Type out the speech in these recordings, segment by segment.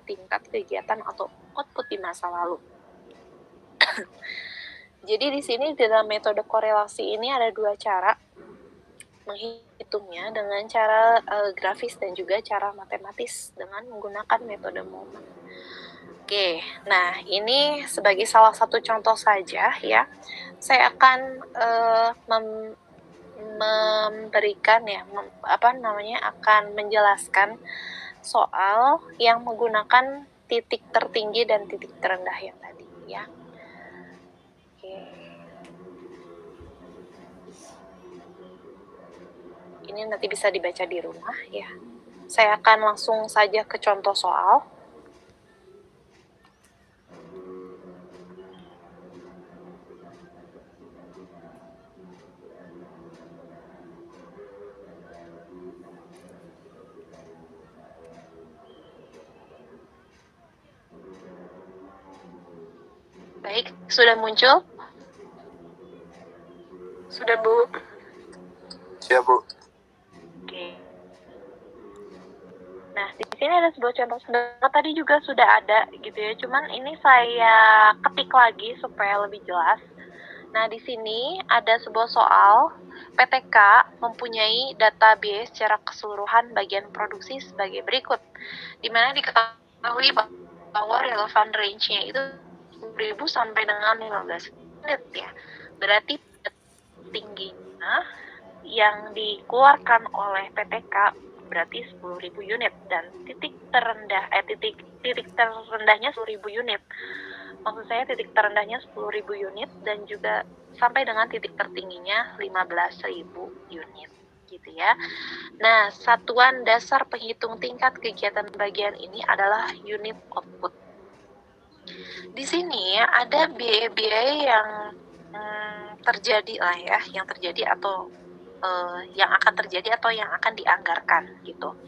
tingkat kegiatan atau output di masa lalu. Jadi di sini dalam metode korelasi ini ada dua cara menghitungnya, dengan cara grafis dan juga cara matematis dengan menggunakan metode momen. Oke, nah ini sebagai salah satu contoh saja ya, saya akan memberikan ya, akan menjelaskan soal yang menggunakan titik tertinggi dan titik terendah yang tadi ya. Oke. Ini nanti bisa dibaca di rumah ya. Saya akan langsung saja ke contoh soal. Baik, sudah muncul? Sudah, Bu? Siap, Bu. Oke. Nah, di sini ada sebuah contoh sebenarnya tadi juga sudah ada gitu ya, cuman ini saya ketik lagi supaya lebih jelas. Nah, di sini ada sebuah soal, PTK mempunyai data biaya secara keseluruhan bagian produksi sebagai berikut, di mana diketahui bahwa relevan range-nya itu 10.000 sampai dengan 15 unit ya. Berarti tingginya yang dikeluarkan oleh PTK berarti 10.000 unit, dan titik terendahnya 10.000 unit. Maksud saya titik terendahnya 10.000 unit dan juga sampai dengan titik tertingginya 15.000 unit gitu ya. Nah, satuan dasar penghitung tingkat kegiatan bagian ini adalah unit output. Di sini ada biaya-biaya yang terjadi lah ya, yang terjadi atau yang akan terjadi atau yang akan dianggarkan gitu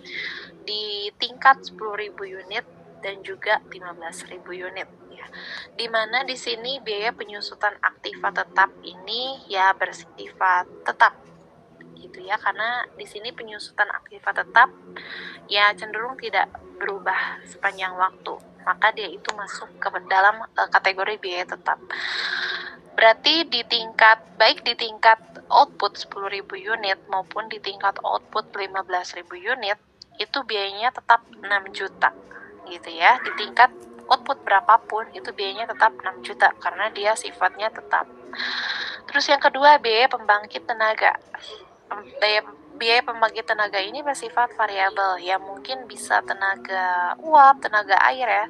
di tingkat 10.000 unit dan juga 15.000 unit ya. Dimana di sini biaya penyusutan aktiva tetap ini ya bersifat tetap gitu ya, karena di sini penyusutan aktiva tetap ya cenderung tidak berubah sepanjang waktu, maka dia itu masuk ke dalam kategori biaya tetap. Berarti di tingkat, baik di tingkat output 10.000 unit maupun di tingkat output 15.000 unit, itu biayanya tetap 6 juta gitu ya. Di tingkat output berapapun itu biayanya tetap 6 juta karena dia sifatnya tetap. Terus yang kedua, biaya pembangkit tenaga. Biaya pembangkit tenaga ini bersifat variabel, ya mungkin bisa tenaga uap, tenaga air ya.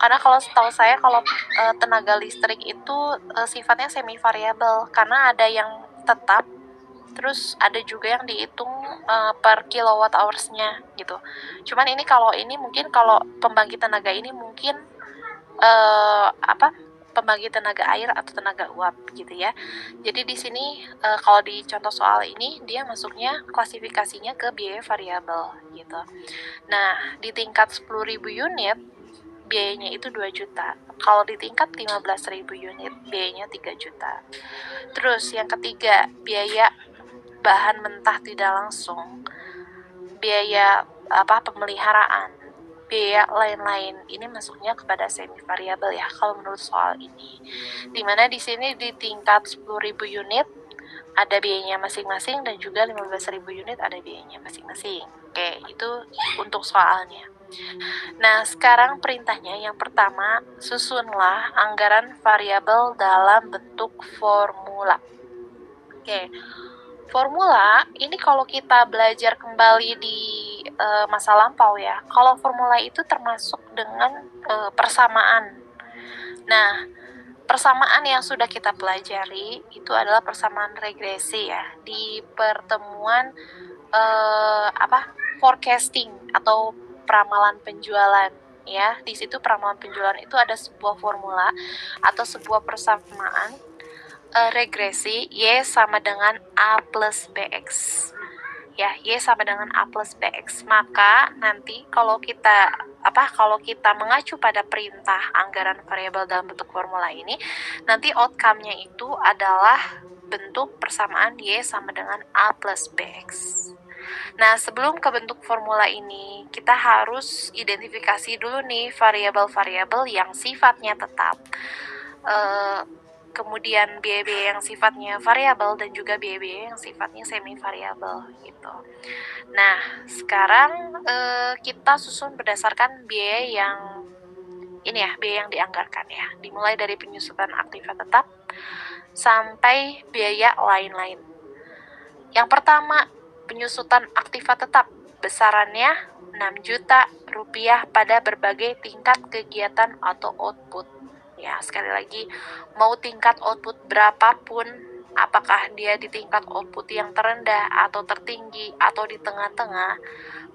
Karena kalau setahu saya kalau tenaga listrik itu sifatnya semi variabel, karena ada yang tetap, terus ada juga yang dihitung per kilowatt hours-nya gitu. Cuman ini mungkin kalau pembangkit tenaga ini mungkin pembangkit tenaga air atau tenaga uap gitu ya. Jadi di sini kalau di contoh soal ini dia masuknya klasifikasinya ke biaya variabel gitu. Nah, di tingkat 10.000 unit biayanya itu 2 juta. Kalau di tingkat 15.000 unit biayanya 3 juta. Terus yang ketiga, biaya bahan mentah tidak langsung, biaya pemeliharaan, biaya lain-lain ini masuknya kepada semi variabel ya kalau menurut soal ini. Dimana di sini di tingkat 10.000 unit ada biayanya masing-masing dan juga 15.000 unit ada biayanya masing-masing. Oke, itu untuk soalnya. Nah, sekarang perintahnya yang pertama, susunlah anggaran variabel dalam bentuk formula. Oke, formula ini kalau kita belajar kembali di masa lampau ya, kalau formula itu termasuk dengan persamaan. Nah, persamaan yang sudah kita pelajari itu adalah persamaan regresi ya di pertemuan forecasting atau peramalan penjualan ya. Di situ peramalan penjualan itu ada sebuah formula atau sebuah persamaan regresi Y sama dengan A plus BX ya, Y sama dengan A plus BX. Maka nanti kalau kita mengacu pada perintah anggaran variabel dalam bentuk formula ini, nanti outcome-nya itu adalah bentuk persamaan Y sama dengan A plus BX. Nah, sebelum ke bentuk formula ini, kita harus identifikasi dulu nih variabel-variabel yang sifatnya tetap. Kemudian biaya-biaya yang sifatnya variabel dan juga biaya-biaya yang sifatnya semi variabel gitu. Nah, sekarang kita susun berdasarkan biaya yang ini ya, biaya yang dianggarkan ya. Dimulai dari penyusutan aktiva tetap sampai biaya lain-lain. Yang pertama, penyusutan aktiva tetap besarannya 6 juta rupiah pada berbagai tingkat kegiatan atau output. Ya, sekali lagi, mau tingkat output berapapun, apakah dia di tingkat output yang terendah atau tertinggi atau di tengah-tengah,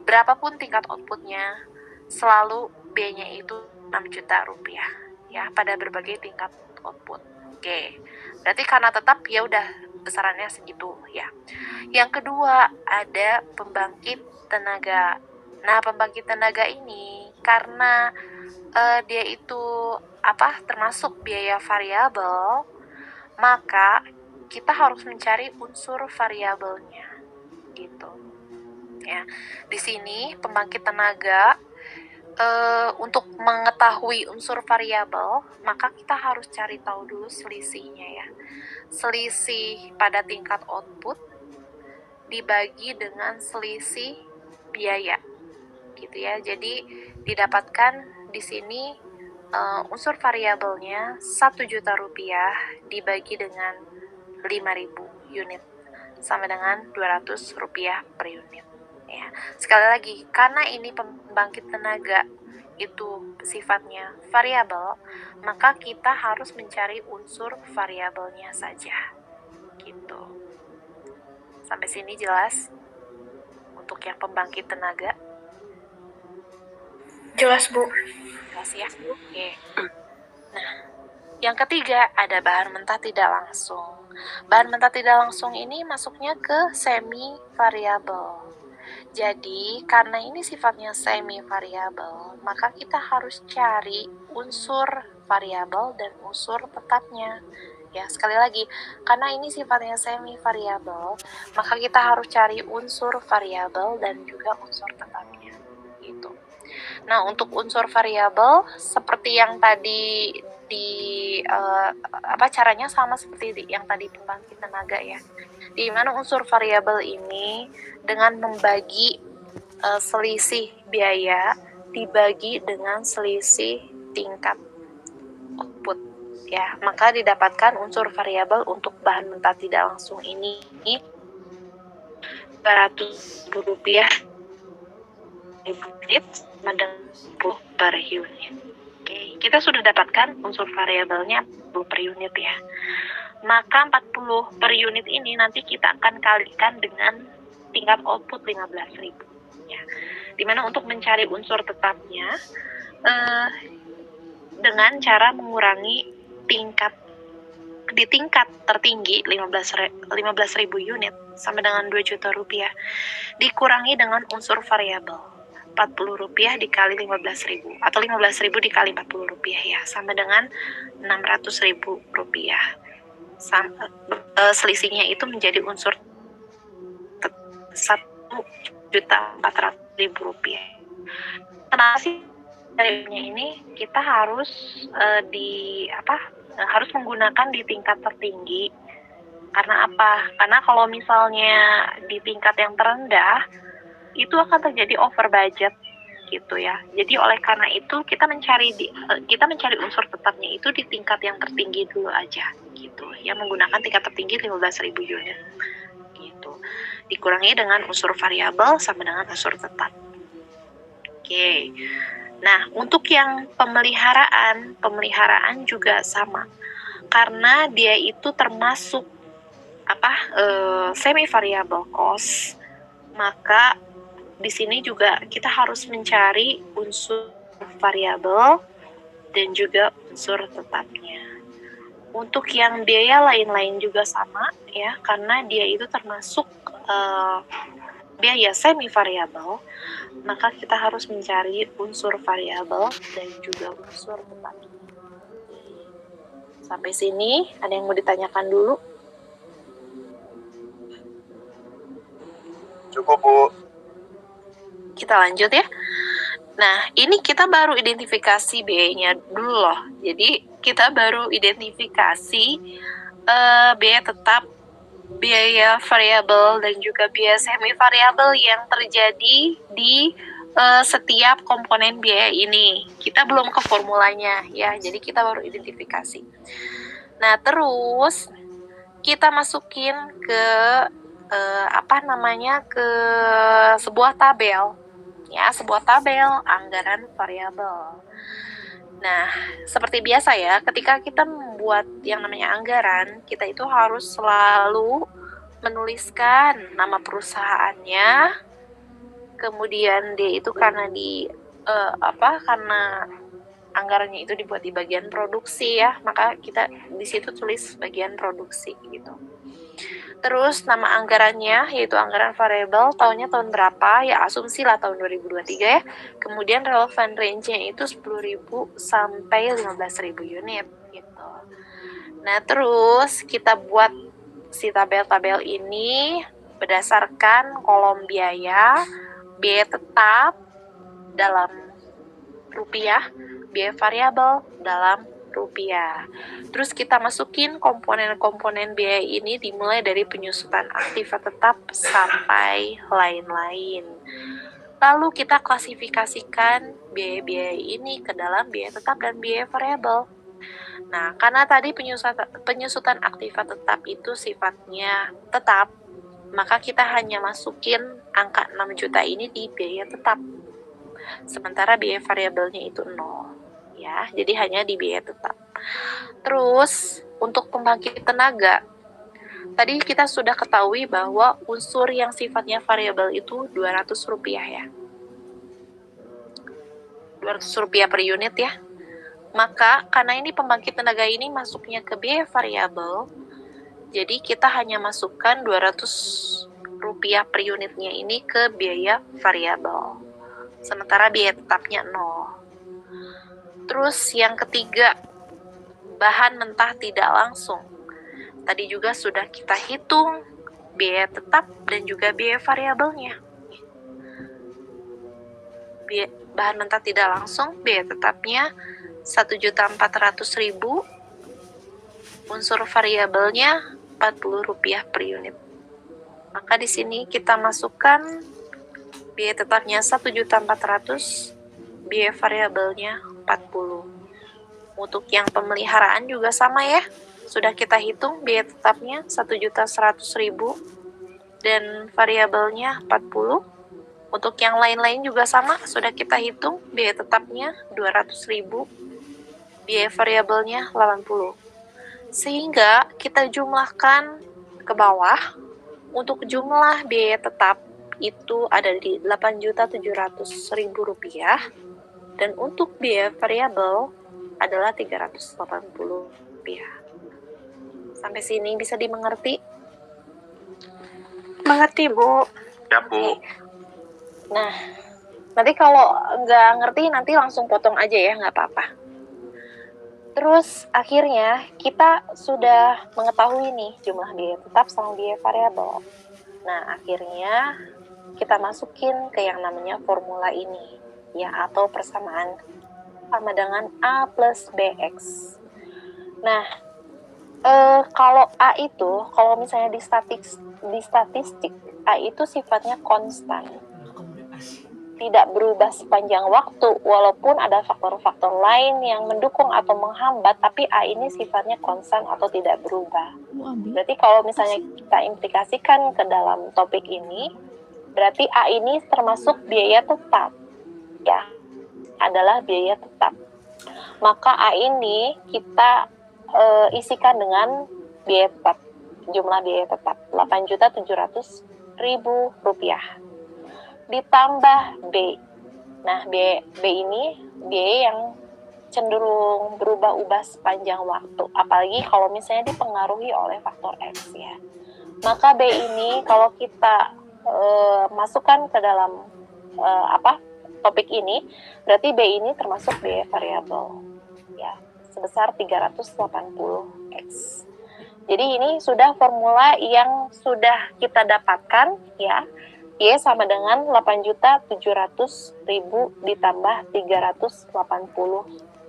berapapun tingkat outputnya, selalu biayanya itu 6 juta rupiah ya pada berbagai tingkat output. Oke, berarti karena tetap ya udah besarannya segitu ya. Yang kedua ada pembangkit tenaga. Nah, pembangkit tenaga ini karena dia itu termasuk biaya variabel, maka kita harus mencari unsur variabelnya gitu. Ya. Di sini pembangkit tenaga untuk mengetahui unsur variabel, maka kita harus cari tahu dulu selisihnya ya. Selisih pada tingkat output dibagi dengan selisih biaya gitu ya. Jadi didapatkan di sini unsur variabelnya 1 juta rupiah dibagi dengan 5.000 unit sama dengan 200 rupiah per unit ya. Sekali lagi, karena ini pembangkit tenaga itu sifatnya variabel, maka kita harus mencari unsur variabelnya saja gitu. Sampai sini jelas untuk yang pembangkit tenaga? Jelas, Bu. Jelas ya? Oke. Nah, yang ketiga ada bahan mentah tidak langsung. Bahan mentah tidak langsung ini masuknya ke semi variabel. Jadi, karena ini sifatnya semi variabel, maka kita harus cari unsur variabel dan unsur tetapnya. Ya, sekali lagi, karena ini sifatnya semi variabel, maka kita harus cari unsur variabel dan juga unsur tetapnya. Gitu. Nah, untuk unsur variabel seperti yang tadi caranya sama seperti yang tadi pembangkit tenaga ya. Di mana unsur variabel ini dengan membagi selisih biaya dibagi dengan selisih tingkat output ya, maka didapatkan unsur variabel untuk bahan mentah tidak langsung ini 200 rupiah unit sama dengan 10 per unit. Oke, kita sudah dapatkan unsur variabelnya 10 per unit ya. Maka 40 per unit ini nanti kita akan kalikan dengan tingkat output 15.000 ya. Dimana untuk mencari unsur tetapnya dengan cara mengurangi di tingkat tertinggi 15.000 unit sama dengan 2 juta rupiah dikurangi dengan unsur variabel 40 rupiah dikali 15.000 atau 15.000 dikali 40 rupiah ya, sama dengan 600.000 rupiah. Selisihnya itu menjadi unsur 1.400.000 rupiah. Kenapa sih ini kita harus harus menggunakan di tingkat tertinggi? Karena apa? Karena kalau misalnya di tingkat yang terendah itu akan terjadi over budget gitu ya. Jadi oleh karena itu kita mencari unsur tetapnya itu di tingkat yang tertinggi dulu aja gitu. Yang menggunakan tingkat tertinggi 15.000 unit gitu. Dikurangi dengan unsur variabel sama dengan unsur tetap. Oke. Nah, untuk yang pemeliharaan juga sama. Karena dia itu termasuk semi variable cost, maka di sini juga kita harus mencari unsur variabel dan juga unsur tetapnya. Untuk yang biaya lain-lain juga sama ya, karena dia itu termasuk biaya semi variabel, maka kita harus mencari unsur variabel dan juga unsur tetapnya. Sampai sini ada yang mau ditanyakan dulu? Cukup, Bu. Kita lanjut ya. Nah, ini kita baru identifikasi biayanya dulu loh. Jadi, kita baru identifikasi biaya tetap, biaya variabel, dan juga biaya semi variabel yang terjadi di setiap komponen biaya ini. Kita belum ke formulanya ya, jadi kita baru identifikasi. Nah, terus kita masukin ke ke sebuah tabel ya, sebuah tabel anggaran variabel. Nah, seperti biasa ya, ketika kita membuat yang namanya anggaran, kita itu harus selalu menuliskan nama perusahaannya, kemudian dia itu karena karena anggarannya itu dibuat di bagian produksi ya, maka kita di situ tulis bagian produksi gitu. Terus nama anggarannya yaitu anggaran variabel, tahunnya tahun berapa, ya asumsi lah tahun 2023 ya. Kemudian relevan range-nya itu 10.000 sampai 15.000 unit gitu. Nah, terus kita buat si tabel-tabel ini berdasarkan kolom biaya tetap dalam rupiah, biaya variabel dalam rupiah. Terus kita masukin komponen-komponen biaya ini dimulai dari penyusutan aktiva tetap sampai lain-lain. Lalu kita klasifikasikan biaya-biaya ini ke dalam biaya tetap dan biaya variabel. Nah, karena tadi penyusutan aktiva tetap itu sifatnya tetap, maka kita hanya masukin angka 6 juta ini di biaya tetap. Sementara biaya variabelnya itu 0. Ya, jadi hanya di biaya tetap. Terus untuk pembangkit tenaga, tadi kita sudah ketahui bahwa unsur yang sifatnya variabel itu 200 rupiah ya. 200 rupiah per unit ya. Maka karena ini pembangkit tenaga ini masuknya ke biaya variabel, jadi kita hanya masukkan 200 rupiah per unitnya ini ke biaya variabel. Sementara biaya tetapnya 0. Terus yang ketiga, bahan mentah tidak langsung. Tadi juga sudah kita hitung biaya tetap dan juga biaya variabelnya. Bahan mentah tidak langsung, biaya tetapnya 1.400.000, unsur variabelnya 40 rupiah per unit. Maka di sini kita masukkan biaya tetapnya 1.400.000, biaya variabelnya 40. Untuk yang pemeliharaan juga sama ya. Sudah kita hitung biaya tetapnya 1.100.000 dan variabelnya 40. Untuk yang lain-lain juga sama, sudah kita hitung biaya tetapnya 200.000, biaya variabelnya 80. Sehingga kita jumlahkan ke bawah. Untuk jumlah biaya tetap itu ada di 8.700.000 rupiah, dan untuk biaya variabel adalah 380 rupiah. Sampai sini bisa dimengerti? Mengerti, Bu? Ya, Bu. Nah, nanti kalau nggak ngerti nanti langsung potong aja ya, nggak apa-apa. Terus akhirnya kita sudah mengetahui nih jumlah biaya tetap sama biaya variabel. Nah, akhirnya kita masukin ke yang namanya formula ini ya, atau persamaan sama dengan A plus BX. Nah, kalau A itu, kalau misalnya di statistik, A itu sifatnya konstan, tidak berubah sepanjang waktu, walaupun ada faktor-faktor lain yang mendukung atau menghambat, tapi A ini sifatnya konstan atau tidak berubah. Berarti kalau misalnya kita implikasikan ke dalam topik ini, berarti A ini termasuk biaya tetap, ya, adalah biaya tetap. Maka A ini kita isikan dengan biaya tetap, jumlah biaya tetap 8.700.000 rupiah ditambah B. Nah, B ini biaya yang cenderung berubah-ubah sepanjang waktu, apalagi kalau misalnya dipengaruhi oleh faktor X ya. Maka B ini kalau kita masukkan ke dalam topik ini, berarti B ini termasuk biaya variabel ya, sebesar 380x. Jadi ini sudah formula yang sudah kita dapatkan ya Y sama dengan 8.700.000 ditambah 380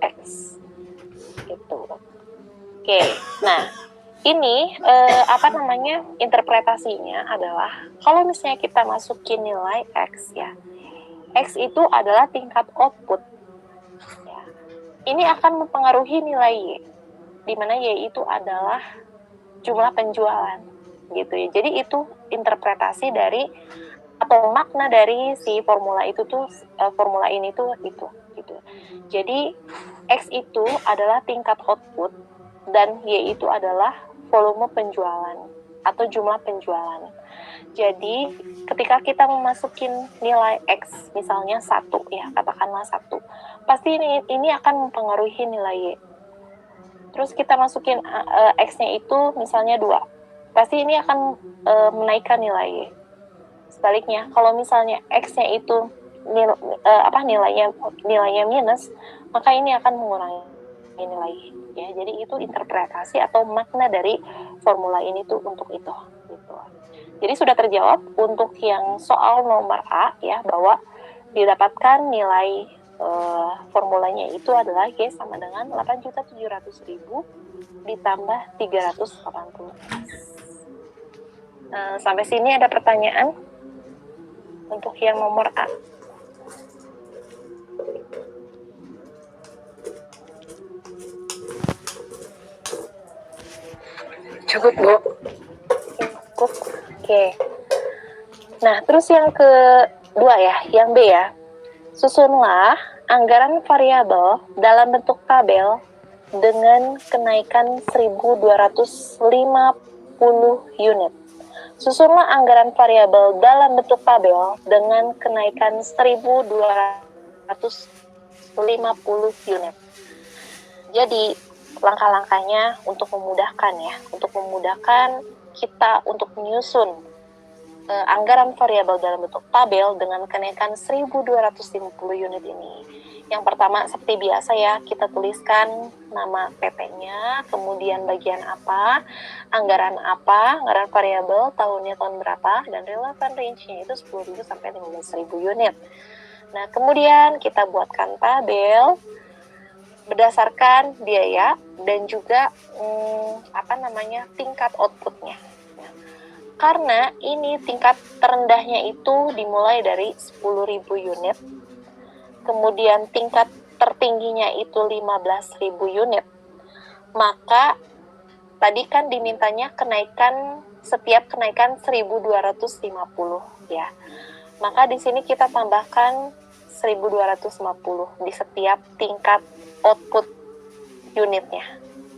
X. Gitu. Oke, nah ini interpretasinya adalah kalau misalnya kita masukin nilai X ya, X itu adalah tingkat output ya. Ini akan mempengaruhi nilai Y, di mana Y itu adalah jumlah penjualan gitu ya. Jadi itu interpretasi dari atau makna dari si formula itu tuh formula ini tuh itu gitu. Jadi X itu adalah tingkat output dan Y itu adalah volume penjualan atau jumlah penjualan. Jadi ketika kita memasukin nilai X misalnya 1 ya, katakanlah 1, pasti ini akan mempengaruhi nilai Y. Terus kita masukin X-nya itu misalnya 2, pasti ini akan menaikkan nilai Y. Sebaliknya, kalau misalnya X-nya itu nilainya minus, maka ini akan mengurangi nilai ya. Jadi itu interpretasi atau makna dari formula ini tuh untuk itu gitu. Jadi sudah terjawab untuk yang soal nomor A ya, bahwa didapatkan nilai formulanya itu adalah Y sama dengan 8.700.000 ditambah 380. Sampai sini ada pertanyaan untuk yang nomor A? Cukup, Bu. Cukup. Oke. Nah, terus yang kedua ya, yang B ya. Susunlah anggaran variabel dalam bentuk tabel dengan kenaikan 1.250 unit. Susunlah anggaran variabel dalam bentuk tabel dengan kenaikan 1.250 unit. Jadi, langkah-langkahnya untuk memudahkan ya, untuk memudahkan kita untuk menyusun anggaran variabel dalam bentuk tabel dengan kenaikan 1.250 unit ini. Yang pertama, seperti biasa ya, kita tuliskan nama PT-nya, kemudian bagian apa, anggaran variabel, tahunnya tahun berapa, dan relevan range-nya itu 10.000 sampai 15.000 unit. Nah, kemudian kita buatkan tabel berdasarkan biaya dan juga tingkat outputnya. Karena ini tingkat terendahnya itu dimulai dari 10.000 unit, kemudian tingkat tertingginya itu 15.000 unit, maka tadi kan dimintanya setiap kenaikan 1.250 ya. Maka di sini kita tambahkan 1.250 di setiap tingkat output unitnya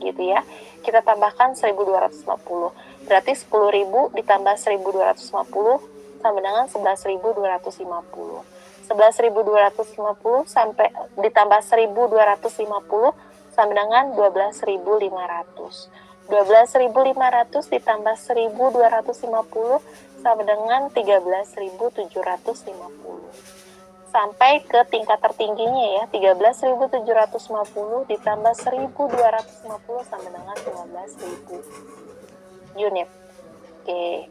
gitu ya. Kita tambahkan 1.250, berarti 10.000 ditambah 1.250 sama dengan 11.250. 11.250 sampai ditambah 1.250 sama dengan 12.500. 12.500 ditambah 1.250 sama dengan 13.750. Sampai ke tingkat tertingginya ya, 13.750 ditambah 1.250 sama dengan 15.000 unit. Oke,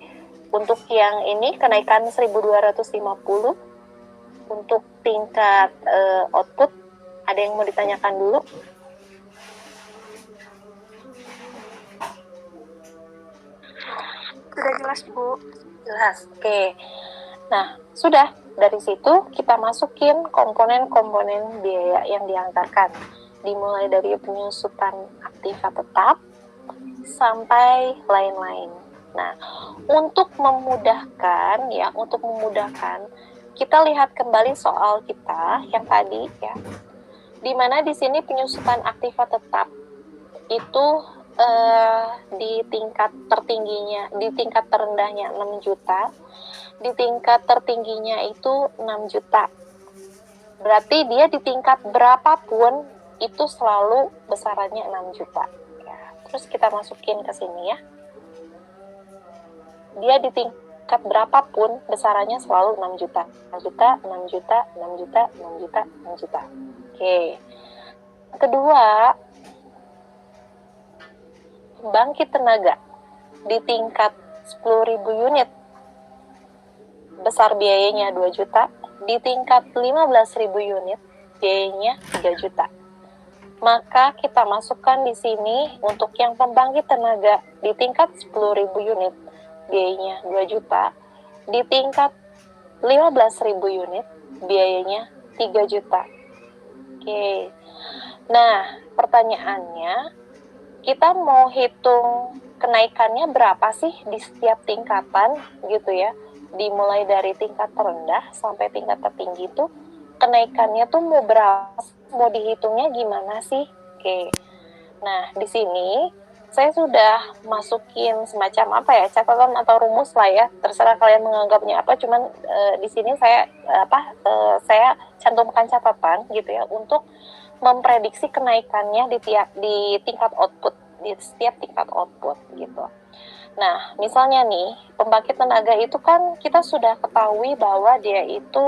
untuk yang ini kenaikan 1.250 untuk tingkat output, ada yang mau ditanyakan dulu? Sudah jelas, Bu. Jelas. Oke. Nah, sudah. Dari situ kita masukin komponen-komponen biaya yang dianggarkan. Dimulai dari penyusutan aktiva tetap sampai lain-lain. Nah, untuk memudahkan, kita lihat kembali soal kita yang tadi ya. Di mana di sini penyusutan aktiva tetap itu di tingkat tertingginya, di tingkat terendahnya 6 juta, di tingkat tertingginya itu 6 juta. Berarti dia di tingkat berapapun itu selalu besarannya 6 juta. Ya, terus kita masukin ke sini ya. Dia di tingkat berapapun besarannya selalu 6 juta. 6 juta, 6 juta, 6 juta, 6 juta, 6 juta. Oke. Kedua, pembangkit tenaga di tingkat 10.000 unit. besar biayanya 2 juta, di tingkat 15.000 unit biayanya 3 juta. Maka kita masukkan di sini untuk yang pembangkit tenaga di tingkat 10.000 unit biayanya 2 juta, di tingkat 15.000 unit biayanya 3 juta. Oke. Nah, pertanyaannya, kita mau hitung kenaikannya berapa sih di setiap tingkatan gitu ya. Dimulai dari tingkat terendah sampai tingkat tertinggi itu kenaikannya tuh mau berapa, mau dihitungnya gimana sih? Oke. Nah, di sini saya sudah masukin semacam apa ya, catatan atau rumus lah ya, terserah kalian menganggapnya apa, cuman di sini saya saya cantumkan catatan gitu ya untuk memprediksi kenaikannya di tingkat output, di setiap tingkat output gitu. Nah, misalnya nih, pembangkit tenaga itu kan kita sudah ketahui bahwa dia itu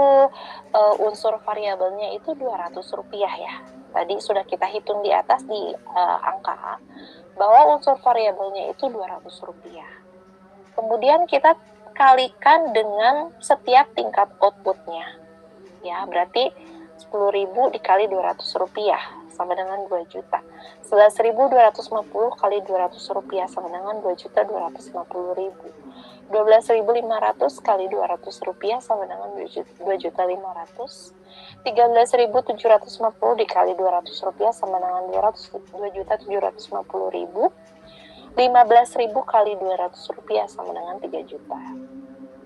unsur variabelnya itu Rp200 ya. Tadi sudah kita hitung di atas di angka bahwa unsur variabelnya itu Rp200. Kemudian kita kalikan dengan setiap tingkat outputnya. Ya, berarti 10.000 dikali Rp200 sama dengan 2 juta. 11.250 kali Rp200 sama dengan 2.250.000. 12.500 kali Rp200 sama dengan 2.500. 13.750 dikali Rp200 sama dengan 2.750.000. 15.000 kali Rp200 sama dengan 3 juta.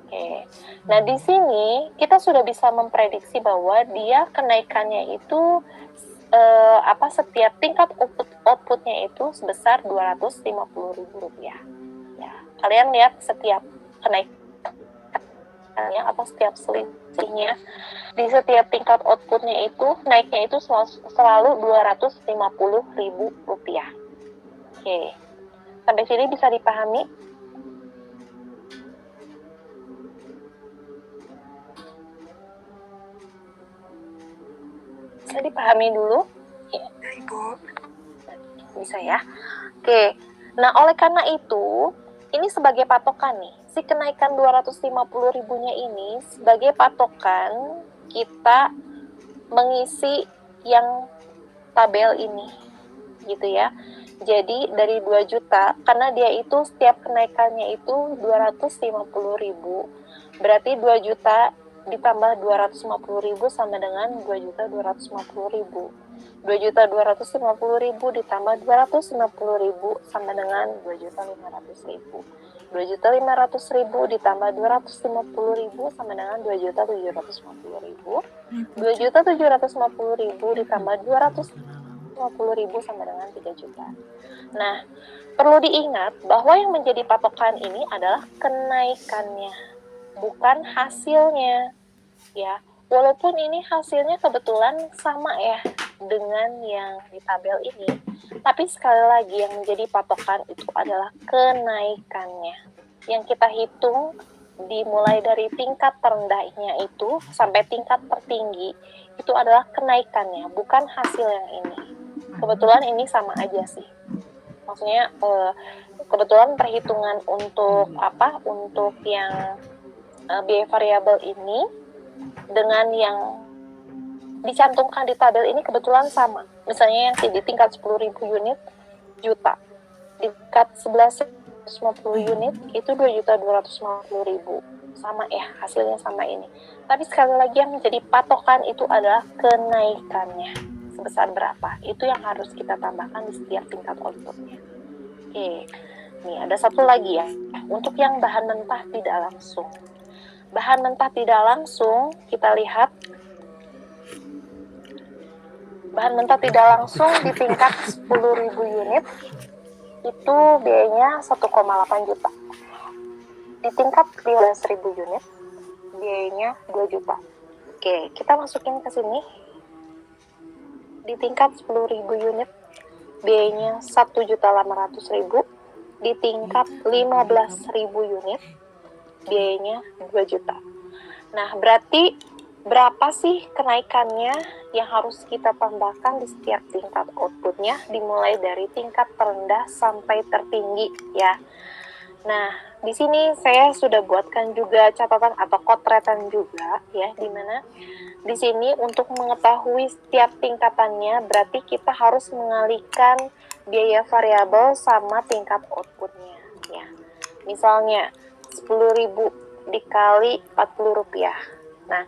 Oke. Nah, di sini kita sudah bisa memprediksi bahwa dia kenaikannya itu setiap tingkat outputnya itu sebesar Rp250.000 ya. Kalian lihat setiap kenaikannya atau setiap selisihnya di setiap tingkat outputnya itu naiknya itu selalu Rp250.000. Oke. Sampai sini bisa dipahami? Bisa dipahami dulu? Ya, Ibu. bisa ya. Oke. Nah, oleh karena itu, ini sebagai patokan nih. Si kenaikan 250.000-nya ini sebagai patokan kita mengisi yang tabel ini. Gitu ya. Jadi dari 2 juta, karena dia itu setiap kenaikannya itu 250.000, berarti 2 juta ditambah 250.000 sama dengan 2.250.000. 2.250.000 ditambah 250.000 sama dengan 2.500.000. 2.500.000 ditambah 250.000 sama dengan 2.750.000. 2.750.000 ditambah 250.000 sama dengan 3 juta. Nah, perlu diingat bahwa yang menjadi patokan ini adalah kenaikannya, bukan hasilnya. Ya, walaupun ini hasilnya kebetulan sama ya dengan yang di tabel ini, tapi sekali lagi yang menjadi patokan itu adalah kenaikannya. Yang kita hitung dimulai dari tingkat terendahnya itu sampai tingkat tertinggi itu adalah kenaikannya, bukan hasil yang ini. Kebetulan ini sama aja sih. Maksudnya kebetulan perhitungan untuk untuk yang biaya variabel ini dengan yang dicantumkan di tabel ini kebetulan sama. Misalnya yang di tingkat 10.000 unit juta, di tingkat 11.050 unit itu 2.250.000. Sama ya, hasilnya sama ini. Tapi sekali lagi yang menjadi patokan itu adalah kenaikannya. Sebesar berapa? Itu yang harus kita tambahkan di setiap tingkat outputnya. Oke, nih ada satu lagi ya. Untuk yang bahan mentah tidak langsung. Bahan mentah tidak langsung, kita lihat. Bahan mentah tidak langsung di tingkat 10.000 unit, itu biayanya 1,8 juta. Di tingkat 15.000 unit, biayanya 2 juta. Oke, kita masukin ke sini. Di tingkat 10.000 unit, biayanya 1.800.000. Di tingkat 15.000 unit, biayanya 2 juta. Nah, berarti berapa sih kenaikannya yang harus kita tambahkan di setiap tingkat outputnya, dimulai dari tingkat terendah sampai tertinggi ya. Nah, di sini saya sudah buatkan juga catatan atau kotretan juga ya, di mana di sini untuk mengetahui setiap tingkatannya berarti kita harus mengalihkan biaya variabel sama tingkat outputnya ya. Misalnya 10.000 dikali 40 rupiah. Nah,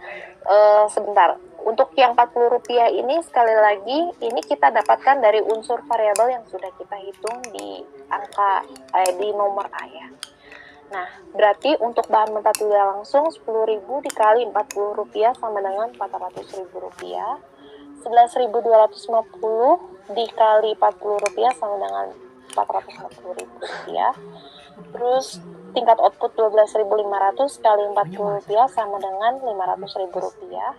sebentar. Untuk yang 40 rupiah ini sekali lagi ini kita dapatkan dari unsur variabel yang sudah kita hitung di angka di nomor A ya. Nah, berarti untuk bahan mentah tidak langsung 10.000 dikali 40 rupiah sama dengan 400.000 rupiah. 11.250 dikali 40 rupiah sama dengan 450.000 rupiah. Terus tingkat output 12.500 kali 40 rupiah sama dengan 500.000 rupiah.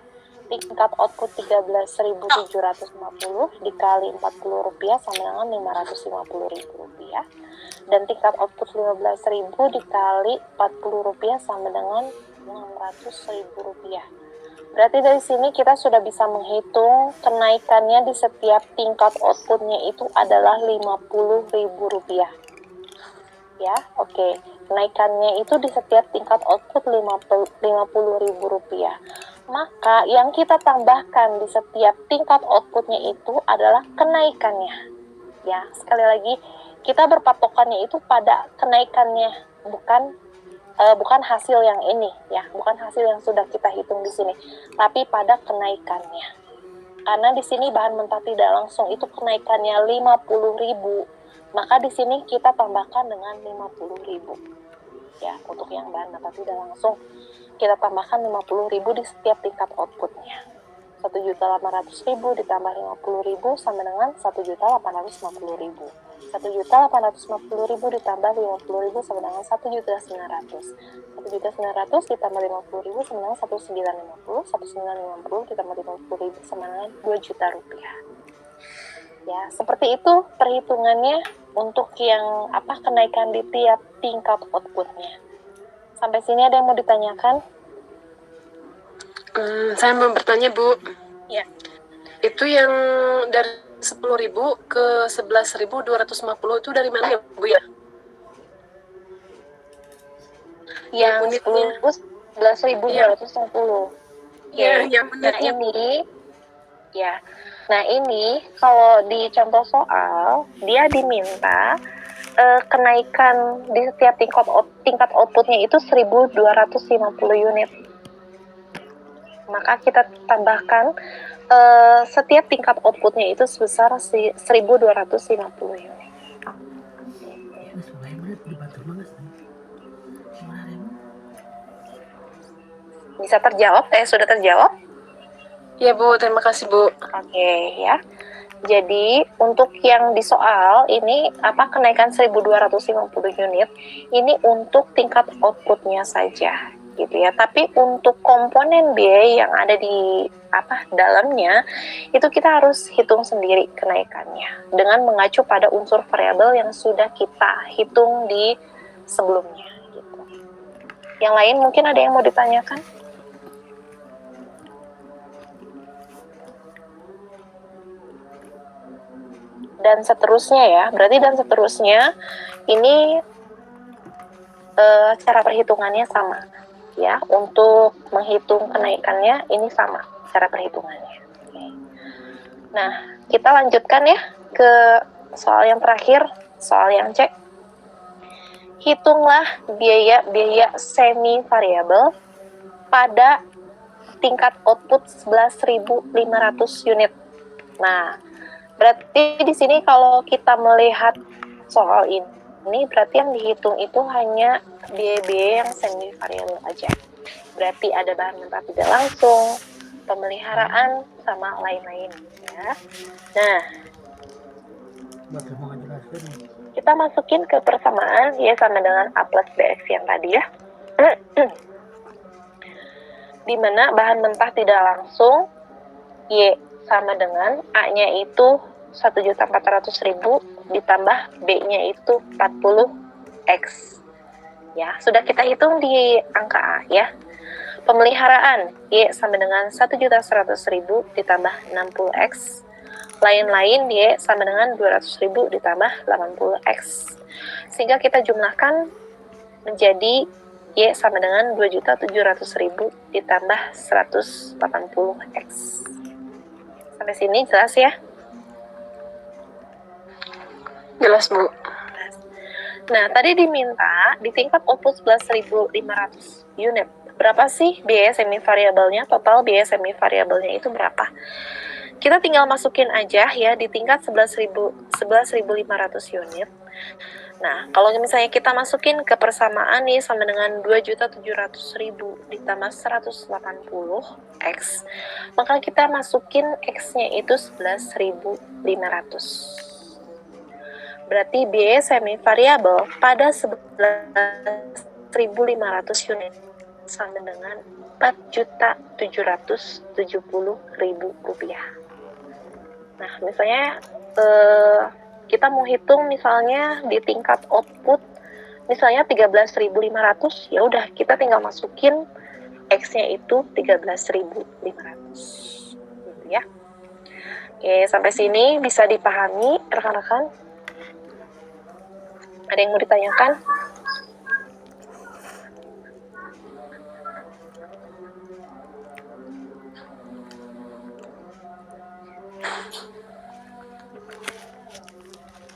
Tingkat output 13.750 dikali 40 rupiah sama dengan 550.000 rupiah. Dan tingkat output 15.000 dikali 40 rupiah sama dengan 600.000 rupiah. Berarti dari sini kita sudah bisa menghitung kenaikannya di setiap tingkat outputnya itu adalah 50.000 rupiah. Ya, oke. Kenaikannya itu di setiap tingkat output 50.000 rupiah. Maka yang kita tambahkan di setiap tingkat outputnya itu adalah kenaikannya. Ya, sekali lagi kita berpatokannya itu pada kenaikannya, bukan hasil yang ini ya, bukan hasil yang sudah kita hitung di sini, tapi pada kenaikannya. Karena di sini bahan mentah tidak langsung itu kenaikannya 50.000, maka di sini kita tambahkan dengan 50.000 ya. Untuk yang bahan mentah tidak langsung kita tambahkan 50.000 di setiap tingkat outputnya. 1.800.000 ditambah 50.000 sama dengan 1.850.000. 1.850.000 ditambah 50.000 sama dengan 1.900.000. 1.900.000 ditambah 50.000 sama dengan 1.950. 1.950 ditambah 50.000 sama dengan 2 juta rupiah. Ya, seperti itu perhitungannya untuk yang kenaikan di tiap tingkat outputnya. Sampai sini ada yang mau ditanyakan? Saya mau bertanya, Bu. Ya. Itu yang dari 10.000 ke 11.250 itu dari mana ya, Bu ya? Yang 11.250. Iya, yang Nah menitnya. ini kalau di contoh soal dia diminta kenaikan di setiap tingkat outputnya itu 1.250 unit. Maka kita tambahkan setiap tingkat outputnya itu sebesar 1.250 unit. Bisa terjawab? Sudah terjawab? Ya, Bu, terima kasih, Bu. Oke, ya. Jadi untuk yang di soal ini kenaikan 1.250 unit ini untuk tingkat outputnya saja gitu ya. Tapi untuk komponen biaya yang ada di dalamnya itu kita harus hitung sendiri kenaikannya dengan mengacu pada unsur variabel yang sudah kita hitung di sebelumnya gitu. Yang lain mungkin ada yang mau ditanyakan? Dan seterusnya ya, berarti dan seterusnya ini cara perhitungannya sama ya. Untuk menghitung kenaikannya ini sama cara perhitungannya. Oke. Nah, kita lanjutkan ya ke soal yang terakhir, soal yang C. Hitunglah biaya semi variabel pada tingkat output 11.500 unit. Nah, berarti di sini kalau kita melihat soal ini berarti yang dihitung itu hanya biaya yang semi variabel aja. Berarti ada bahan mentah tidak langsung, pemeliharaan, sama lain-lain ya. Nah, kita masukin ke persamaan Y sama dengan A plus BX yang tadi ya. Dimana bahan mentah tidak langsung Y sama dengan A-nya itu 1.400.000 ditambah B-nya itu 40X. Ya, sudah kita hitung di angka A ya. Pemeliharaan Y sama dengan 1.100.000 ditambah 60X. Lain-lain Y sama dengan 200.000 ditambah 80X. Sehingga kita jumlahkan menjadi Y sama dengan 2.700.000 ditambah 180X. Sampai sini jelas ya? Jelas, Bu. Nah, tadi diminta di tingkat output 11.500 unit. Berapa sih biaya semi variabelnya? Total biaya semi variabelnya itu berapa? Kita tinggal masukin aja ya di tingkat 11.500 unit. Nah, kalau misalnya kita masukin ke persamaan nih sama dengan 2.700.000 ditambah 180X, maka kita masukin X-nya itu 11.500. Berarti biaya semi variabel pada 11.500 unit sama dengan Rp4.770.000. Nah, misalnya kita mau hitung misalnya di tingkat output misalnya 13.500, ya udah kita tinggal masukin X-nya itu 13.500 gitu ya. Oke, sampai sini bisa dipahami rekan-rekan? Ada yang mau ditanyakan?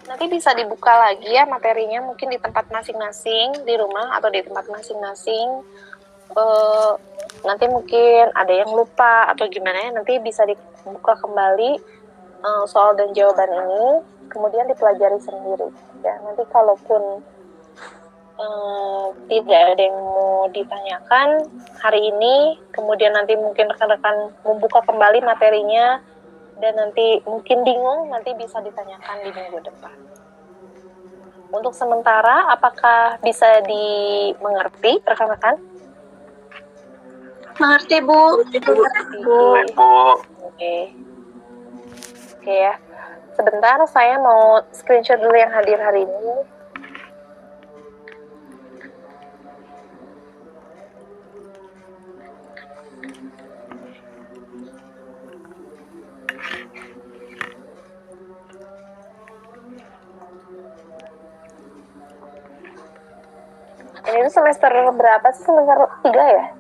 Nanti bisa dibuka lagi ya materinya, mungkin di tempat masing-masing, di rumah atau di tempat masing-masing. Nanti mungkin ada yang lupa atau gimana ya, nanti bisa dibuka kembali soal dan jawaban ini, kemudian dipelajari sendiri. Ya, nanti kalaupun tidak ada yang mau ditanyakan hari ini, kemudian nanti mungkin rekan-rekan membuka kembali materinya, dan nanti mungkin bingung, nanti bisa ditanyakan di minggu depan. Untuk sementara, apakah bisa dimengerti, rekan-rekan? Mengerti, Bu. Oke ya. Sebentar, saya mau screenshot dulu yang hadir hari ini. Ini tuh semester berapa sih? Semester 3 ya?